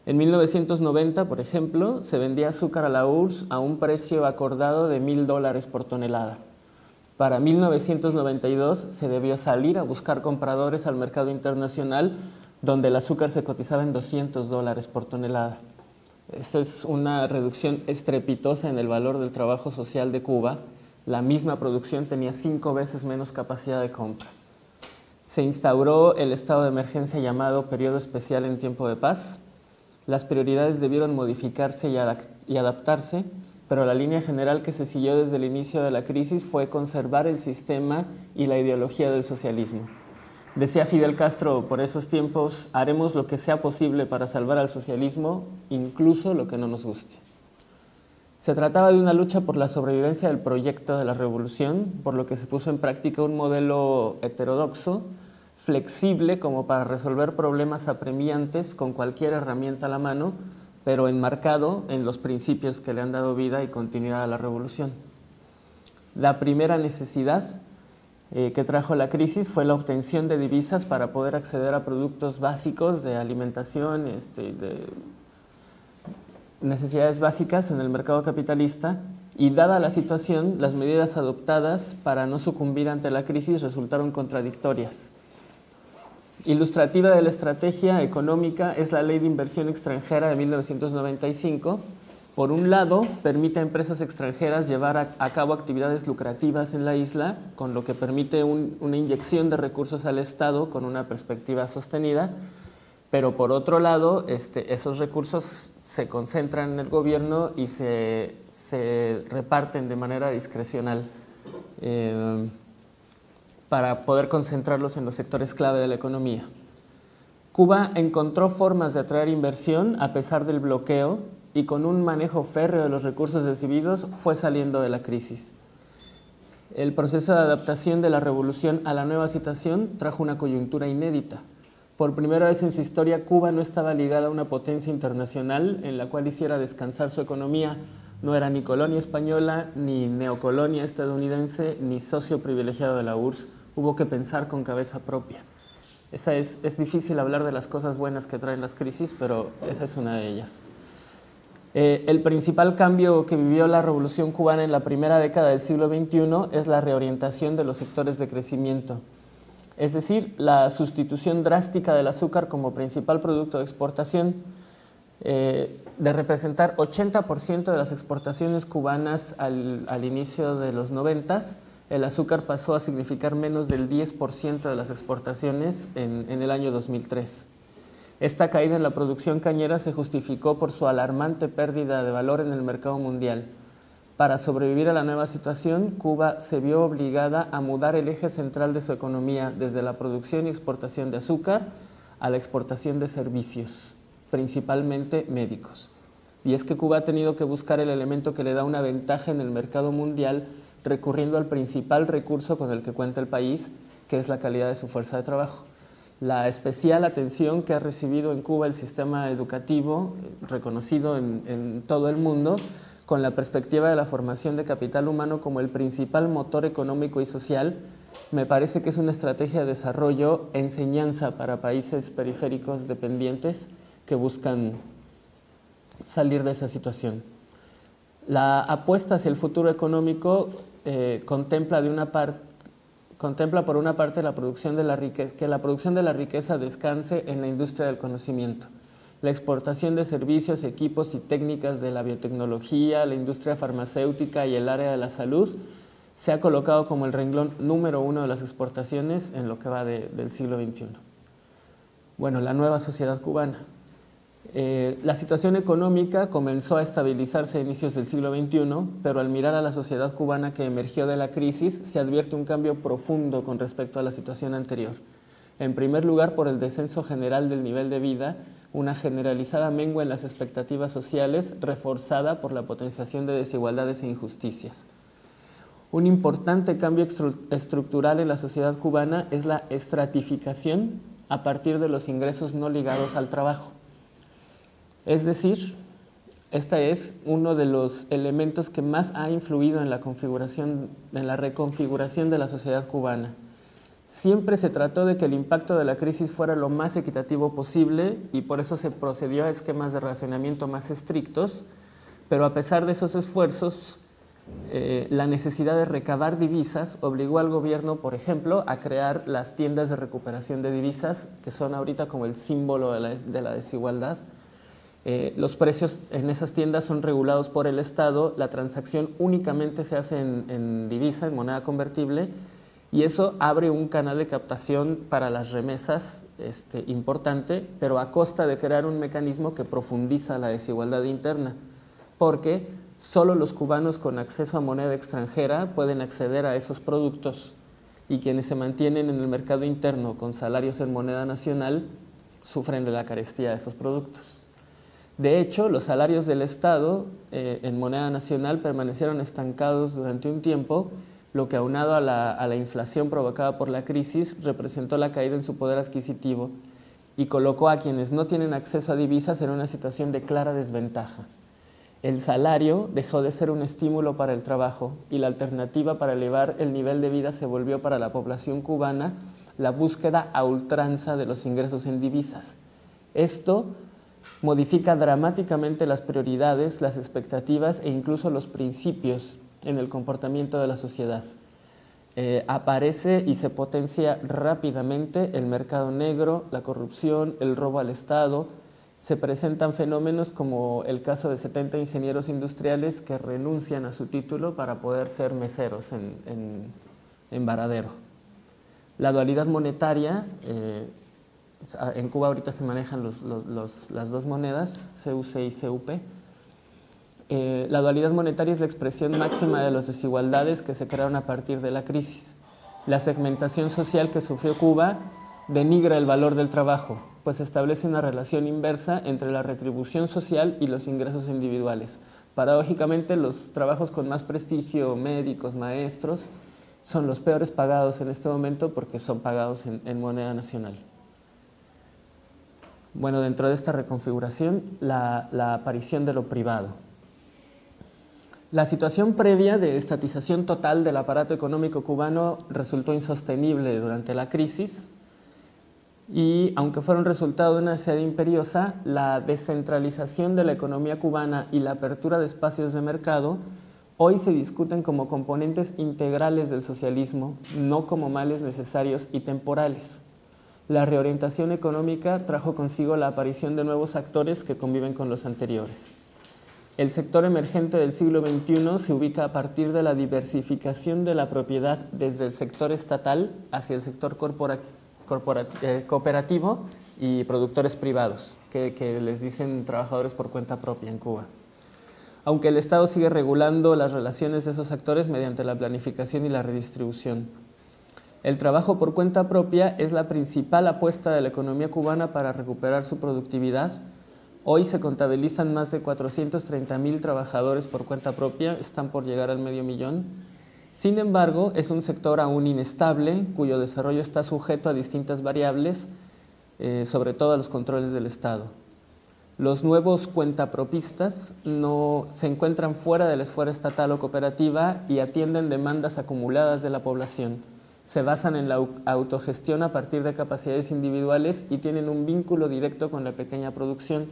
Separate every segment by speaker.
Speaker 1: En 1990, por ejemplo, se vendía azúcar a la URSS a un precio acordado de $1,000 por tonelada. Para 1992 se debió salir a buscar compradores al mercado internacional, donde el azúcar se cotizaba en $200 por tonelada. Esto es una reducción estrepitosa en el valor del trabajo social de Cuba. La misma producción tenía 5 veces menos capacidad de compra. Se instauró el estado de emergencia llamado Periodo Especial en Tiempo de Paz. Las prioridades debieron modificarse y adaptarse, pero la línea general que se siguió desde el inicio de la crisis fue conservar el sistema y la ideología del socialismo. Decía Fidel Castro por esos tiempos: haremos lo que sea posible para salvar al socialismo, incluso lo que no nos guste. Se trataba de una lucha por la sobrevivencia del proyecto de la revolución, por lo que se puso en práctica un modelo heterodoxo, flexible como para resolver problemas apremiantes con cualquier herramienta a la mano, pero enmarcado en los principios que le han dado vida y continuidad a la revolución. La primera necesidad que trajo la crisis fue la obtención de divisas para poder acceder a productos básicos de alimentación, de necesidades básicas en el mercado capitalista, y dada la situación, las medidas adoptadas para no sucumbir ante la crisis resultaron contradictorias. Ilustrativa de la estrategia económica es la Ley de Inversión Extranjera de 1995. Por un lado, permite a empresas extranjeras llevar a cabo actividades lucrativas en la isla, con lo que permite una inyección de recursos al Estado con una perspectiva sostenida, pero por otro lado, esos recursos se concentran en el gobierno y se reparten de manera discrecional para poder concentrarlos en los sectores clave de la economía. Cuba encontró formas de atraer inversión a pesar del bloqueo y con un manejo férreo de los recursos recibidos fue saliendo de la crisis. El proceso de adaptación de la revolución a la nueva situación trajo una coyuntura inédita. Por primera vez en su historia, Cuba no estaba ligada a una potencia internacional en la cual hiciera descansar su economía. No era ni colonia española, ni neocolonia estadounidense, ni socio privilegiado de la URSS. Hubo que pensar con cabeza propia. Es difícil hablar de las cosas buenas que traen las crisis, pero esa es una de ellas. El principal cambio que vivió la Revolución Cubana en la primera década del siglo XXI es la reorientación de los sectores de crecimiento. Es decir, la sustitución drástica del azúcar como principal producto de exportación, de representar 80% de las exportaciones cubanas al inicio de los 90s, el azúcar pasó a significar menos del 10% de las exportaciones en el año 2003. Esta caída en la producción cañera se justificó por su alarmante pérdida de valor en el mercado mundial. Para sobrevivir a la nueva situación, Cuba se vio obligada a mudar el eje central de su economía desde la producción y exportación de azúcar a la exportación de servicios, principalmente médicos. Y es que Cuba ha tenido que buscar el elemento que le da una ventaja en el mercado mundial, recurriendo al principal recurso con el que cuenta el país, que es la calidad de su fuerza de trabajo. La especial atención que ha recibido en Cuba el sistema educativo, reconocido en todo el mundo, con la perspectiva de la formación de capital humano como el principal motor económico y social, me parece que es una estrategia de desarrollo, enseñanza para países periféricos dependientes que buscan salir de esa situación. La apuesta hacia el futuro económico contempla por una parte la producción de la riqueza, que la producción de la riqueza descanse en la industria del conocimiento. La exportación de servicios, equipos y técnicas de la biotecnología, la industria farmacéutica y el área de la salud se ha colocado como el renglón número 1 de las exportaciones en lo que va del siglo XXI. Bueno, la nueva sociedad cubana. La situación económica comenzó a estabilizarse a inicios del siglo XXI, pero al mirar a la sociedad cubana que emergió de la crisis, se advierte un cambio profundo con respecto a la situación anterior. En primer lugar, por el descenso general del nivel de vida, una generalizada mengua en las expectativas sociales, reforzada por la potenciación de desigualdades e injusticias. Un importante cambio estructural en la sociedad cubana es la estratificación a partir de los ingresos no ligados al trabajo. Es decir, este es uno de los elementos que más ha influido en la reconfiguración de la sociedad cubana. Siempre se trató de que el impacto de la crisis fuera lo más equitativo posible y por eso se procedió a esquemas de racionamiento más estrictos, pero a pesar de esos esfuerzos, la necesidad de recabar divisas obligó al gobierno, por ejemplo, a crear las tiendas de recuperación de divisas, que son ahorita como el símbolo de la desigualdad. Los precios en esas tiendas son regulados por el Estado, la transacción únicamente se hace en divisa, en moneda convertible, y eso abre un canal de captación para las remesas importante, pero a costa de crear un mecanismo que profundiza la desigualdad interna, porque solo los cubanos con acceso a moneda extranjera pueden acceder a esos productos y quienes se mantienen en el mercado interno con salarios en moneda nacional sufren de la carestía de esos productos. De hecho, los salarios del Estado en moneda nacional permanecieron estancados durante un tiempo, lo que aunado a la inflación provocada por la crisis representó la caída en su poder adquisitivo y colocó a quienes no tienen acceso a divisas en una situación de clara desventaja. El salario dejó de ser un estímulo para el trabajo y la alternativa para elevar el nivel de vida se volvió para la población cubana la búsqueda a ultranza de los ingresos en divisas. Esto modifica dramáticamente las prioridades, las expectativas e incluso los principios en el comportamiento de la sociedad. Aparece y se potencia rápidamente el mercado negro, la corrupción, el robo al Estado. Se presentan fenómenos como el caso de 70 ingenieros industriales que renuncian a su título para poder ser meseros en Varadero. La dualidad monetaria, en Cuba ahorita se manejan las dos monedas, CUC y CUP. La dualidad monetaria es la expresión máxima de las desigualdades que se crearon a partir de la crisis. La segmentación social que sufrió Cuba denigra el valor del trabajo, pues establece una relación inversa entre la retribución social y los ingresos individuales. Paradójicamente, los trabajos con más prestigio, médicos, maestros, son los peores pagados en este momento porque son pagados en moneda nacional. Bueno, dentro de esta reconfiguración, la aparición de lo privado. La situación previa de estatización total del aparato económico cubano resultó insostenible durante la crisis y, aunque fuera un resultado de una necesidad imperiosa, la descentralización de la economía cubana y la apertura de espacios de mercado hoy se discuten como componentes integrales del socialismo, no como males necesarios y temporales. La reorientación económica trajo consigo la aparición de nuevos actores que conviven con los anteriores. El sector emergente del siglo XXI se ubica a partir de la diversificación de la propiedad desde el sector estatal hacia el sector cooperativo y productores privados, que les dicen trabajadores por cuenta propia en Cuba. Aunque el Estado sigue regulando las relaciones de esos actores mediante la planificación y la redistribución. El trabajo por cuenta propia es la principal apuesta de la economía cubana para recuperar su productividad. Hoy se contabilizan más de 430,000 trabajadores por cuenta propia, están por llegar al 500,000. Sin embargo, es un sector aún inestable, cuyo desarrollo está sujeto a distintas variables, sobre todo a los controles del Estado. Los nuevos cuentapropistas no se encuentran fuera de la esfera estatal o cooperativa y atienden demandas acumuladas de la población. Se basan en la autogestión a partir de capacidades individuales y tienen un vínculo directo con la pequeña producción.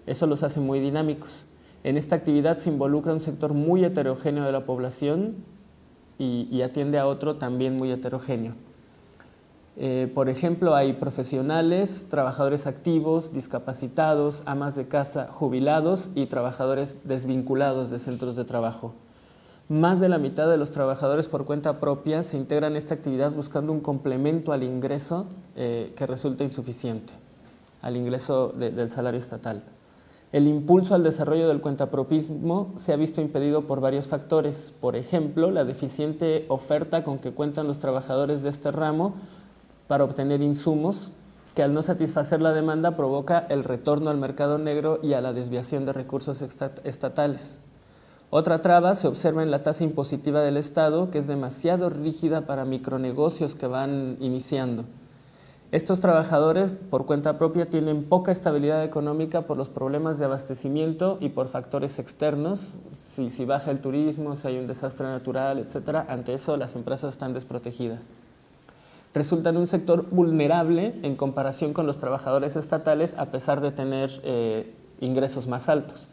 Speaker 1: Eso los hace muy dinámicos. En esta actividad se involucra un sector muy heterogéneo de la población y atiende a otro también muy heterogéneo. Por ejemplo, hay profesionales, trabajadores activos, discapacitados, amas de casa, jubilados y trabajadores desvinculados de centros de trabajo. Más de la mitad de los trabajadores por cuenta propia se integran en esta actividad buscando un complemento al ingreso que resulta insuficiente, al ingreso del salario estatal. El impulso al desarrollo del cuentapropismo se ha visto impedido por varios factores. Por ejemplo, la deficiente oferta con que cuentan los trabajadores de este ramo para obtener insumos, que al no satisfacer la demanda provoca el retorno al mercado negro y a la desviación de recursos estatales. Otra traba se observa en la tasa impositiva del Estado, que es demasiado rígida para micronegocios que van iniciando. Estos trabajadores por cuenta propia tienen poca estabilidad económica por los problemas de abastecimiento y por factores externos. Si baja el turismo, si hay un desastre natural, etc. Ante eso las empresas están desprotegidas. resultan un sector vulnerable en comparación con los trabajadores estatales a pesar de tener ingresos más altos.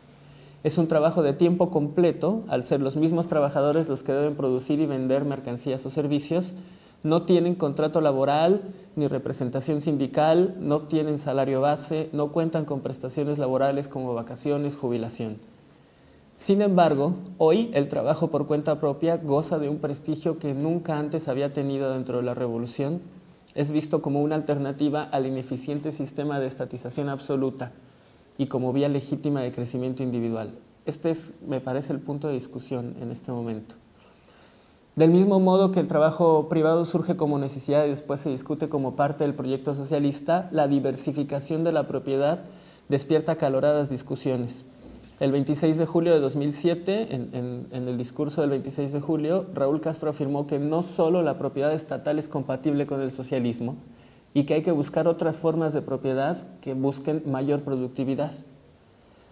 Speaker 1: Es un trabajo de tiempo completo, al ser los mismos trabajadores los que deben producir y vender mercancías o servicios, no tienen contrato laboral ni representación sindical, no obtienen salario base, no cuentan con prestaciones laborales como vacaciones, jubilación. Sin embargo, hoy el trabajo por cuenta propia goza de un prestigio que nunca antes había tenido dentro de la revolución. Es visto como una alternativa al ineficiente sistema de estatización absoluta y como vía legítima de crecimiento individual. Este es, me parece, el punto de discusión en este momento. Del mismo modo que el trabajo privado surge como necesidad y después se discute como parte del proyecto socialista, la diversificación de la propiedad despierta acaloradas discusiones. El 26 de julio de 2007, en el discurso del 26 de julio, Raúl Castro afirmó que no solo la propiedad estatal es compatible con el socialismo y que hay que buscar otras formas de propiedad que busquen mayor productividad.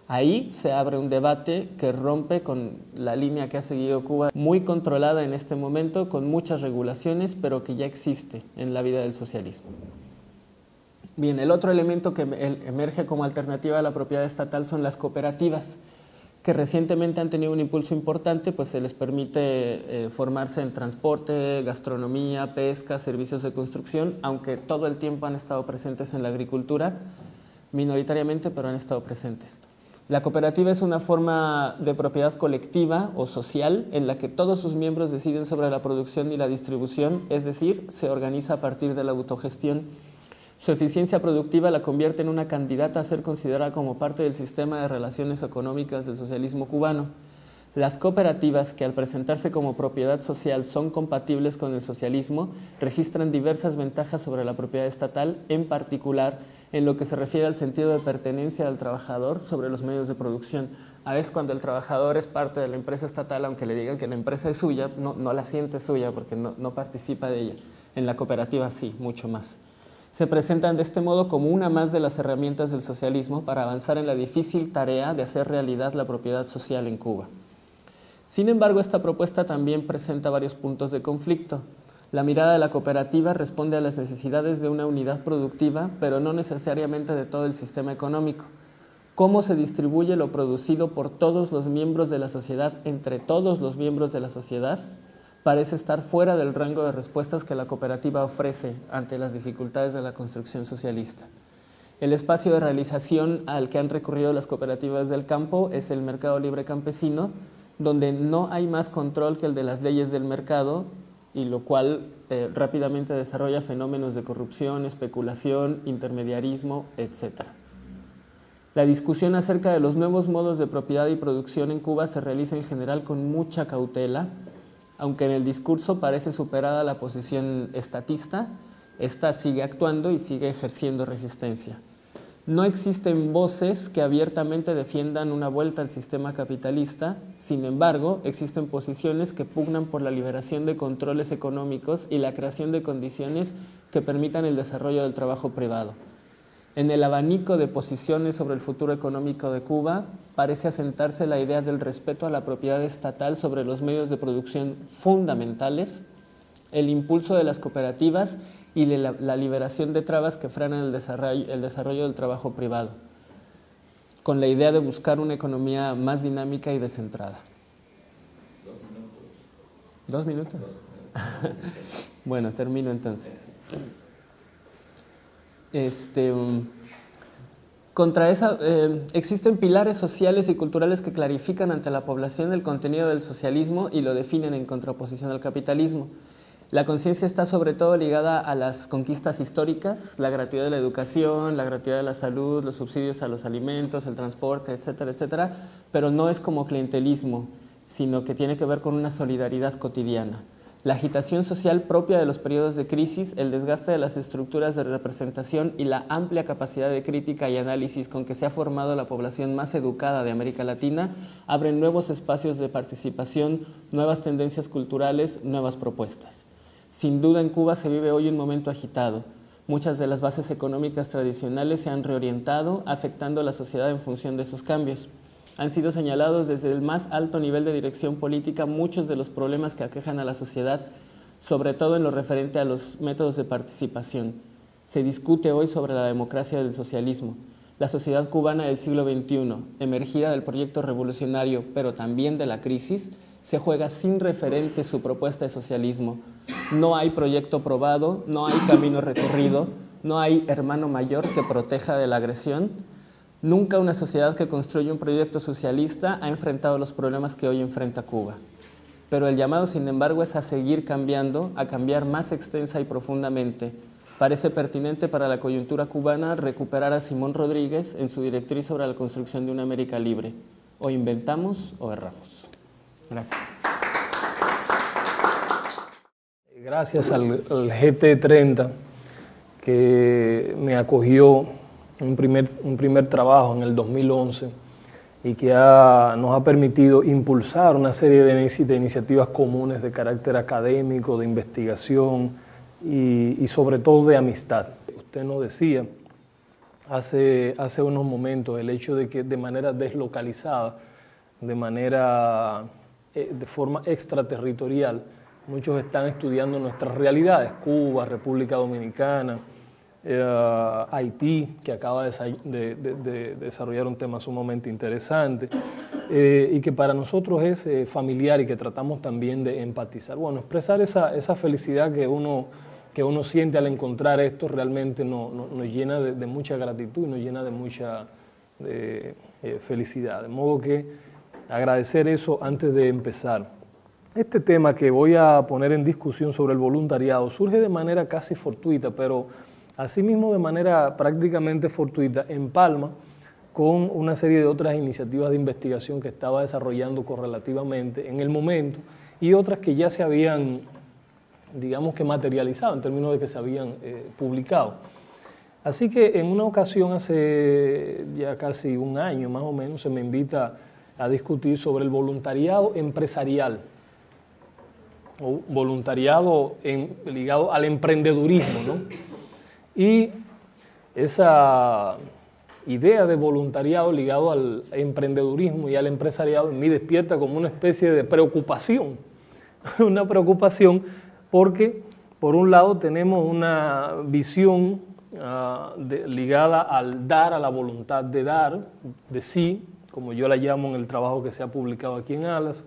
Speaker 1: Ahí se abre un debate que rompe con la línea que ha seguido Cuba, muy controlada en este momento, con muchas regulaciones, pero que ya existe en la vida del socialismo. Bien, el otro elemento que emerge como alternativa a la propiedad estatal son las cooperativas, que recientemente han tenido un impulso importante, pues se les permite formarse en transporte, gastronomía, pesca, servicios de construcción, aunque todo el tiempo han estado presentes en la agricultura, minoritariamente, pero han estado presentes. La cooperativa es una forma de propiedad colectiva o social en la que todos sus miembros deciden sobre la producción y la distribución, es decir, se organiza a partir de la autogestión. Su eficiencia productiva la convierte en una candidata a ser considerada como parte del sistema de relaciones económicas del socialismo cubano. Las cooperativas, que al presentarse como propiedad social son compatibles con el socialismo, registran diversas ventajas sobre la propiedad estatal, en particular en lo que se refiere al sentido de pertenencia del trabajador sobre los medios de producción. A veces cuando el trabajador es parte de la empresa estatal, aunque le digan que la empresa es suya, no la siente suya porque no participa de ella. En la cooperativa sí, mucho más. Se presentan de este modo como una más de las herramientas del socialismo para avanzar en la difícil tarea de hacer realidad la propiedad social en Cuba. Sin embargo, esta propuesta también presenta varios puntos de conflicto. La mirada de la cooperativa responde a las necesidades de una unidad productiva, pero no necesariamente de todo el sistema económico. ¿Cómo se distribuye lo producido por todos los miembros de la sociedad entre todos los miembros de la sociedad? Parece estar fuera del rango de respuestas que la cooperativa ofrece ante las dificultades de la construcción socialista. El espacio de realización al que han recurrido las cooperativas del campo es el mercado libre campesino, donde no hay más control que el de las leyes del mercado, y lo cual rápidamente desarrolla fenómenos de corrupción, especulación, intermediarismo, etc. La discusión acerca de los nuevos modos de propiedad y producción en Cuba se realiza en general con mucha cautela, aunque en el discurso parece superada la posición estatista, esta sigue actuando y sigue ejerciendo resistencia. No existen voces que abiertamente defiendan una vuelta al sistema capitalista, sin embargo, existen posiciones que pugnan por la liberación de controles económicos y la creación de condiciones que permitan el desarrollo del trabajo privado. En el abanico de posiciones sobre el futuro económico de Cuba, parece asentarse la idea del respeto a la propiedad estatal sobre los medios de producción fundamentales, el impulso de las cooperativas y la liberación de trabas que frenan el desarrollo del trabajo privado, con la idea de buscar una economía más dinámica y descentrada. 2 minutos. Bueno, termino entonces. Contra esa, existen pilares sociales y culturales que clarifican ante la población el contenido del socialismo y lo definen en contraposición al capitalismo. La conciencia está sobre todo ligada a las conquistas históricas, la gratuidad de la educación, la gratuidad de la salud, los subsidios a los alimentos, el transporte, etcétera, etcétera, pero no es como clientelismo, sino que tiene que ver con una solidaridad cotidiana. La agitación social propia de los periodos de crisis, el desgaste de las estructuras de representación y la amplia capacidad de crítica y análisis con que se ha formado la población más educada de América Latina abren nuevos espacios de participación, nuevas tendencias culturales, nuevas propuestas. Sin duda en Cuba se vive hoy un momento agitado. Muchas de las bases económicas tradicionales se han reorientado, afectando a la sociedad en función de esos cambios. Han sido señalados desde el más alto nivel de dirección política muchos de los problemas que aquejan a la sociedad, sobre todo en lo referente a los métodos de participación. Se discute hoy sobre la democracia del socialismo. La sociedad cubana del siglo XXI, emergida del proyecto revolucionario, pero también de la crisis, se juega sin referente su propuesta de socialismo. No hay proyecto probado, no hay camino recorrido, no hay hermano mayor que proteja de la agresión. Nunca una sociedad que construye un proyecto socialista ha enfrentado los problemas que hoy enfrenta Cuba. Pero el llamado, sin embargo, es a seguir cambiando, a cambiar más extensa y profundamente. Parece pertinente para la coyuntura cubana recuperar a Simón Rodríguez en su directriz sobre la construcción de una América libre. O inventamos o erramos. Gracias.
Speaker 2: Gracias al GT30 que me acogió un primer trabajo en el 2011 y que nos ha permitido impulsar una serie de iniciativas comunes de carácter académico, de investigación y sobre todo de amistad. Usted nos decía hace unos momentos el hecho de que de manera deslocalizada, de forma extraterritorial, muchos están estudiando nuestras realidades, Cuba, República Dominicana, Haití, que acaba de desarrollar un tema sumamente interesante y que para nosotros es familiar y que tratamos también de empatizar. Bueno, expresar esa felicidad que uno siente al encontrar esto realmente nos llena de mucha gratitud y nos llena de mucha felicidad. De modo que agradecer eso antes de empezar. Este tema que voy a poner en discusión sobre el voluntariado surge de manera casi fortuita, pero asimismo de manera prácticamente fortuita, empalma con una serie de otras iniciativas de investigación que estaba desarrollando correlativamente en el momento y otras que ya se habían, digamos que materializado en términos de que se habían publicado. Así que en una ocasión, hace ya casi un año más o menos, se me invita a discutir sobre el voluntariado empresarial, o voluntariado ligado al emprendedurismo, ¿no? Y esa idea de voluntariado ligado al emprendedurismo y al empresariado en mí despierta como una especie de preocupación, una preocupación porque por un lado tenemos una visión ligada al dar, a la voluntad de dar, de sí, como yo la llamo en el trabajo que se ha publicado aquí en Alas,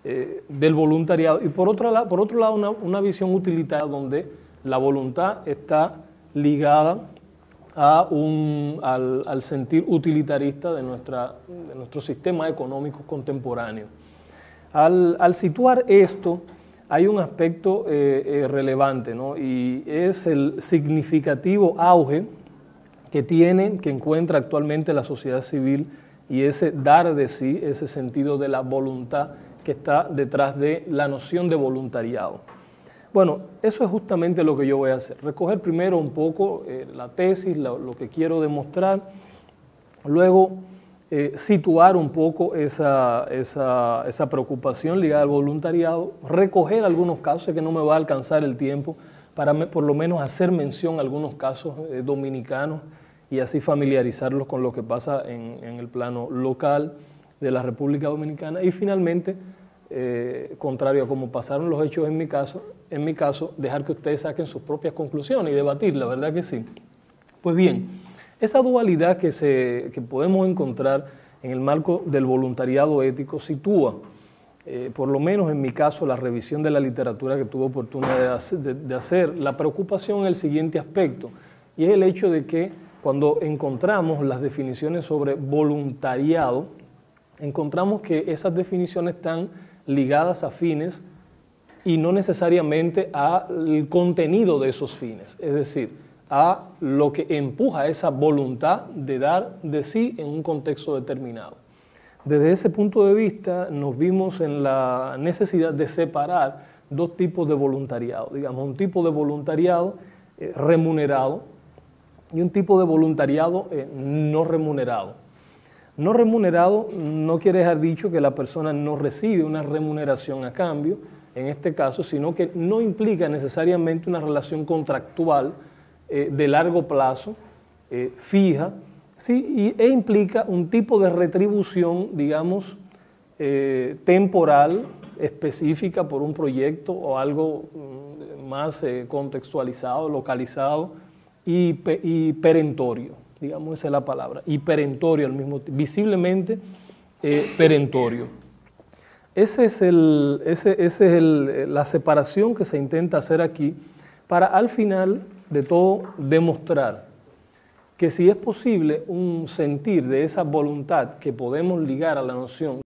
Speaker 2: del voluntariado, y por otro lado una visión utilitaria donde la voluntad está ligada al sentir utilitarista de nuestro sistema económico contemporáneo. Al situar esto, hay un aspecto relevante, ¿no? Y es el significativo auge que encuentra actualmente la sociedad civil y ese dar de sí, ese sentido de la voluntad que está detrás de la noción de voluntariado. Bueno, eso es justamente lo que yo voy a hacer. Recoger primero un poco la tesis, lo que quiero demostrar, luego situar un poco esa preocupación ligada al voluntariado, recoger algunos casos, sé que no me va a alcanzar el tiempo para por lo menos hacer mención a algunos casos dominicanos y así familiarizarlos con lo que pasa en el plano local de la República Dominicana y finalmente, contrario a cómo pasaron los hechos en mi caso, dejar que ustedes saquen sus propias conclusiones y debatir, la verdad que sí. Pues bien, esa dualidad que podemos encontrar en el marco del voluntariado ético sitúa, por lo menos en mi caso, la revisión de la literatura que tuve oportunidad de hacer, la preocupación en el siguiente aspecto, y es el hecho de que cuando encontramos las definiciones sobre voluntariado, encontramos que esas definiciones están ligadas a fines y no necesariamente al contenido de esos fines, es decir, a lo que empuja esa voluntad de dar de sí en un contexto determinado. Desde ese punto de vista nos vimos en la necesidad de separar dos tipos de voluntariado, digamos, un tipo de voluntariado remunerado y un tipo de voluntariado no remunerado. No remunerado no quiere dejar dicho que la persona no recibe una remuneración a cambio, en este caso, sino que no implica necesariamente una relación contractual de largo plazo, fija, ¿sí? E implica un tipo de retribución, digamos, temporal, específica por un proyecto o algo más contextualizado, localizado y perentorio, digamos, esa es la palabra, y perentorio al mismo tiempo, visiblemente perentorio. Esa es la separación que se intenta hacer aquí para al final de todo demostrar que si es posible un sentir de esa voluntad que podemos ligar a la noción